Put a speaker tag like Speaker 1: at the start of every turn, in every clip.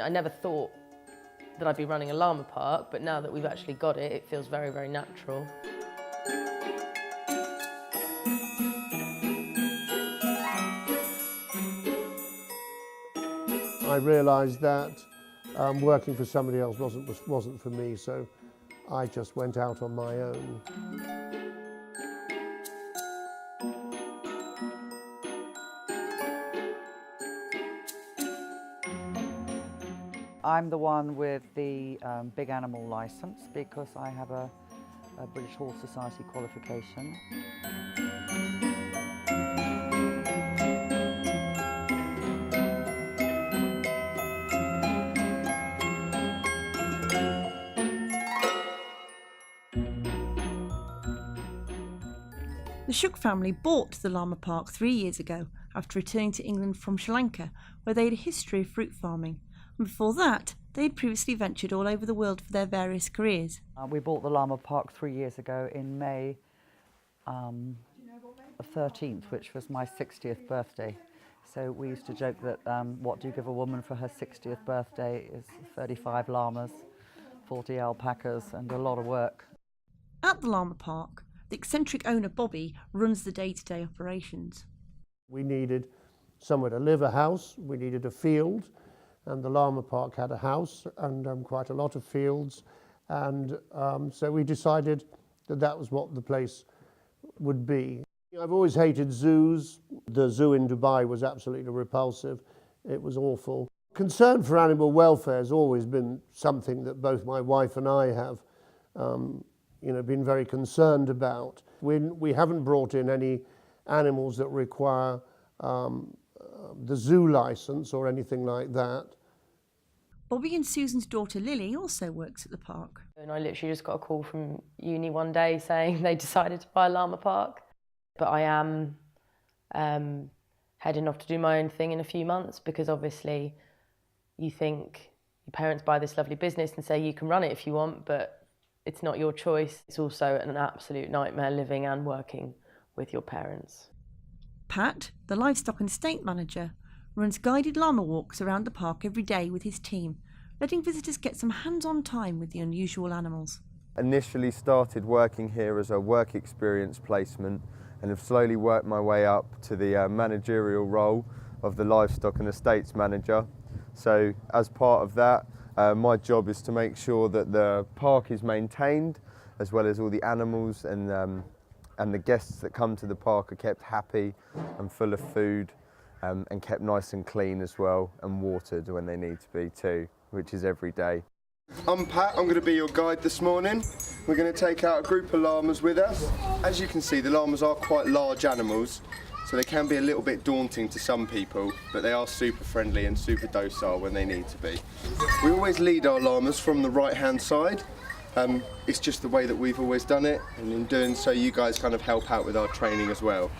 Speaker 1: I never thought that I'd be running a llama park, but now that we've actually got it, it feels very, very natural.
Speaker 2: I realised that working for somebody else wasn't for me, so I just went out on my own.
Speaker 3: I'm the one with the big animal licence because I have a British Horse Society qualification.
Speaker 4: The Shook family bought the Llama Park 3 years ago after returning to England from Sri Lanka, where they had a history of fruit farming. And before that, they had previously ventured all over the world for their various careers.
Speaker 3: We bought the Llama Park 3 years ago in May 13th, which was my 60th birthday. So we used to joke that what do you give a woman for her 60th birthday is 35 llamas, 40 alpacas and a lot of work.
Speaker 4: At the Llama Park, the eccentric owner Bobby runs the day-to-day operations.
Speaker 2: We needed somewhere to live, a house, we needed a field, and the Llama Park had a house and quite a lot of fields, and so we decided that that was what the place would be. I've always hated zoos. The zoo in Dubai was absolutely repulsive. It was awful. Concern for animal welfare has always been something that both my wife and I have been very concerned about. We haven't brought in any animals that require the zoo license or anything like that.
Speaker 4: Bobby and Susan's daughter Lily also works at the park.
Speaker 1: And I literally just got a call from uni one day saying they decided to buy a llama park. But I am heading off to do my own thing in a few months, because obviously you think your parents buy this lovely business and say you can run it if you want, but it's not your choice. It's also an absolute nightmare living and working with your parents.
Speaker 4: Pat, the livestock and estate manager, runs guided llama walks around the park every day with his team, letting visitors get some hands-on time with the unusual animals.
Speaker 5: Initially started working here as a work experience placement and have slowly worked my way up to the managerial role of the livestock and estates manager. So as part of that, my job is to make sure that the park is maintained, as well as all the animals and the guests that come to the park are kept happy and full of food, and kept nice and clean as well, and watered when they need to be too, which is every day.
Speaker 6: I'm Pat, I'm going to be your guide this morning. We're going to take out a group of llamas with us. As you can see, the llamas are quite large animals, so they can be a little bit daunting to some people, but they are super friendly and super docile when they need to be. We always lead our llamas from the right-hand side. It's just the way that we've always done it, and in doing so, you guys kind of help out with our training as well.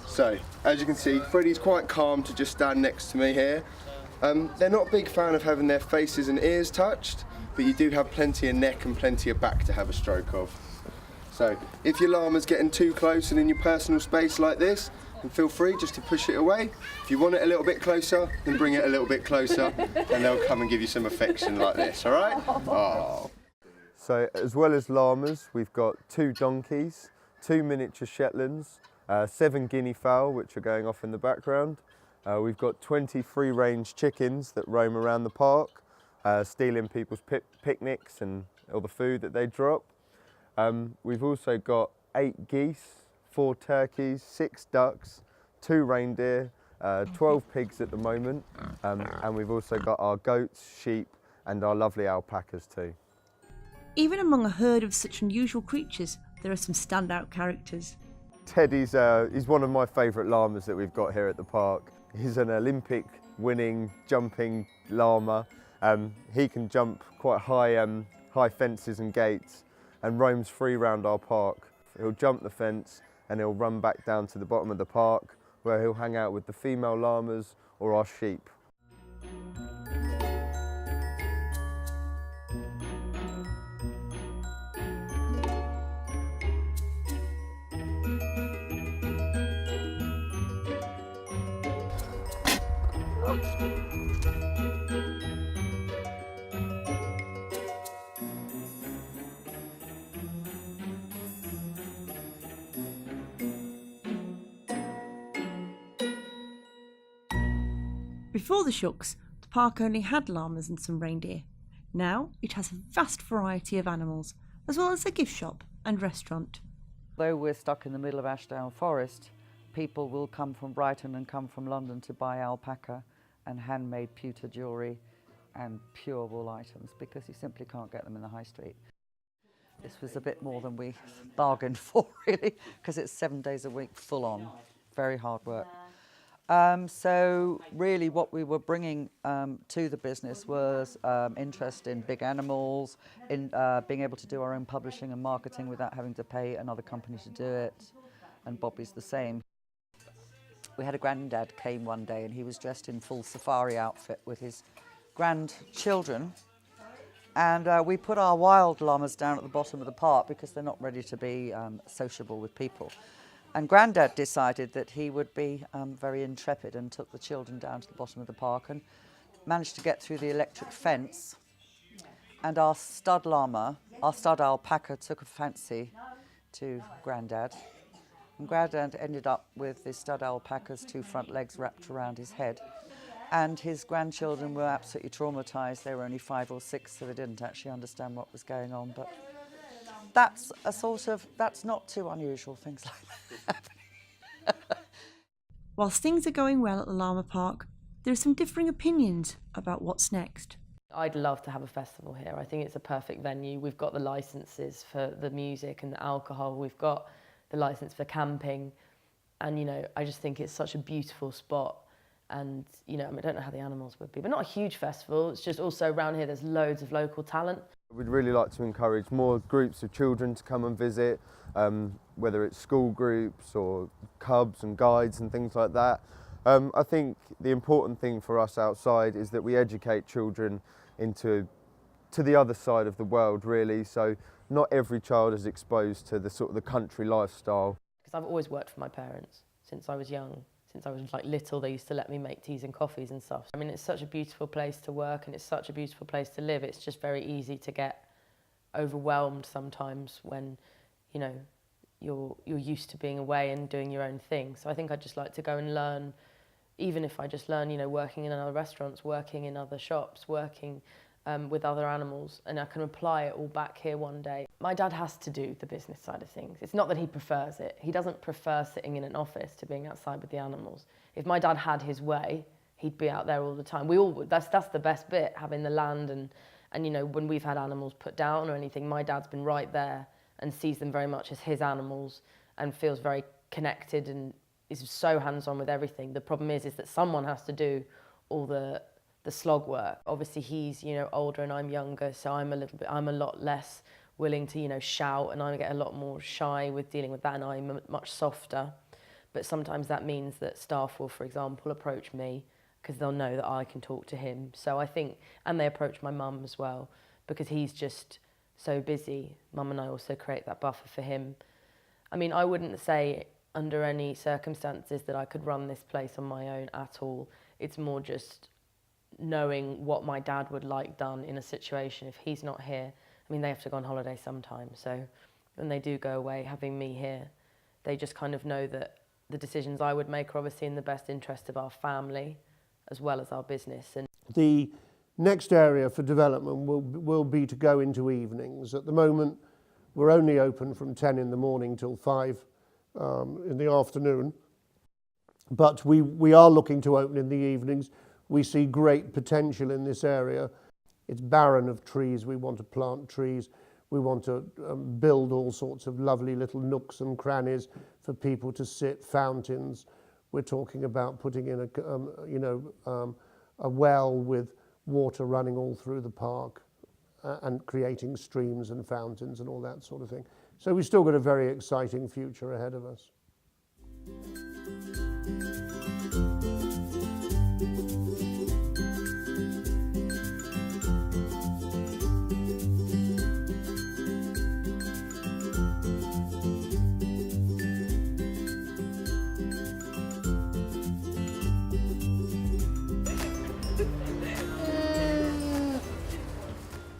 Speaker 6: So, as you can see, Freddie's quite calm to just stand next to me here. They're not a big fan of having their faces and ears touched, but you do have plenty of neck and plenty of back to have a stroke of. So, if your llama's getting too close and in your personal space like this, then feel free just to push it away. If you want it a little bit closer, then bring it a little bit closer, and they'll come and give you some affection like this, all right? Oh.
Speaker 5: So as well as llamas, we've got 2 donkeys, 2 miniature Shetlands, 7 guinea fowl, which are going off in the background. We've got 20 free-range chickens that roam around the park, stealing people's picnics and all the food that they drop. We've also got 8 geese, 4 turkeys, 6 ducks, 2 reindeer, 12 pigs at the moment, and we've also got our goats, sheep, and our lovely alpacas too.
Speaker 4: Even among a herd of such unusual creatures, there are some standout characters.
Speaker 5: Teddy's he's one of my favourite llamas that we've got here at the park. He's an Olympic winning jumping llama. He can jump quite high fences and gates and roams free around our park. He'll jump the fence and he'll run back down to the bottom of the park, where he'll hang out with the female llamas or our sheep.
Speaker 4: Before the Shooks, the park only had llamas and some reindeer. Now it has a vast variety of animals, as well as a gift shop and restaurant.
Speaker 3: Though we're stuck in the middle of Ashdown Forest, people will come from Brighton and come from London to buy alpaca and handmade pewter jewellery and pure wool items because you simply can't get them in the high street. This was a bit more than we bargained for, really, because it's 7 days a week, full on, very hard work. So really what we were bringing to the business was interest in big animals, in being able to do our own publishing and marketing without having to pay another company to do it, and Bobby's the same. We had a granddad came one day and he was dressed in full safari outfit with his grandchildren, and we put our wild llamas down at the bottom of the park because they're not ready to be sociable with people. And Grandad decided that he would be very intrepid and took the children down to the bottom of the park and managed to get through the electric fence. And our stud llama, our stud alpaca, took a fancy to Grandad. And Grandad ended up with the stud alpaca's 2 front legs wrapped around his head. And his grandchildren were absolutely traumatised. They were only 5 or 6, so they didn't actually understand what was going on. But that's a sort of, that's not too unusual, things like that happening.
Speaker 4: Whilst things are going well at the Llama Park, there are some differing opinions about what's next.
Speaker 1: I'd love to have a festival here. I think it's a perfect venue. We've got the licences for the music and the alcohol. We've got the licence for camping. And, you know, I just think it's such a beautiful spot. And, you know, I don't know how the animals would be, but not a huge festival. It's just also around here there's loads of local talent.
Speaker 5: We'd really like to encourage more groups of children to come and visit, whether it's school groups or cubs and guides and things like that. I think the important thing for us outside is that we educate children to the other side of the world, really. So not every child is exposed to the sort of the country lifestyle.
Speaker 1: Because I've always worked for my parents since I was young. Since I was like little, they used to let me make teas and coffees and stuff. I mean, it's such a beautiful place to work and it's such a beautiful place to live. It's just very easy to get overwhelmed sometimes when, you know, you're used to being away and doing your own thing. So I think I'd just like to go and learn, even if I just learn, you know, working in other restaurants, working in other shops, working with other animals, and I can apply it all back here one day. My dad has to do the business side of things. It's not that he prefers it. He doesn't prefer sitting in an office to being outside with the animals. If my dad had his way, he'd be out there all the time. We all would. That's the best bit, having the land and you know, when we've had animals put down or anything, my dad's been right there and sees them very much as his animals and feels very connected and is so hands-on with everything. The problem is that someone has to do all the slog work. Obviously he's, you know, older and I'm younger, so I'm a lot less willing to, you know, shout, and I get a lot more shy with dealing with that, and I'm much softer. But sometimes that means that staff will, for example, approach me because they'll know that I can talk to him. So I think, and they approach my mum as well because he's just so busy. Mum and I also create that buffer for him. I mean, I wouldn't say under any circumstances that I could run this place on my own at all. It's more just knowing what my dad would like done in a situation if he's not here. I mean, they have to go on holiday sometimes, so when they do go away, having me here, they just kind of know that the decisions I would make are obviously in the best interest of our family as well as our business. And
Speaker 2: the next area for development will be to go into evenings. At the moment, we're only open from 10 in the morning till 5 in the afternoon, but we are looking to open in the evenings. We see great potential in this area. It's barren of trees. We want to plant trees. We want to build all sorts of lovely little nooks and crannies for people to sit, fountains. We're talking about putting in a well with water running all through the park and creating streams and fountains and all that sort of thing. So we've still got a very exciting future ahead of us.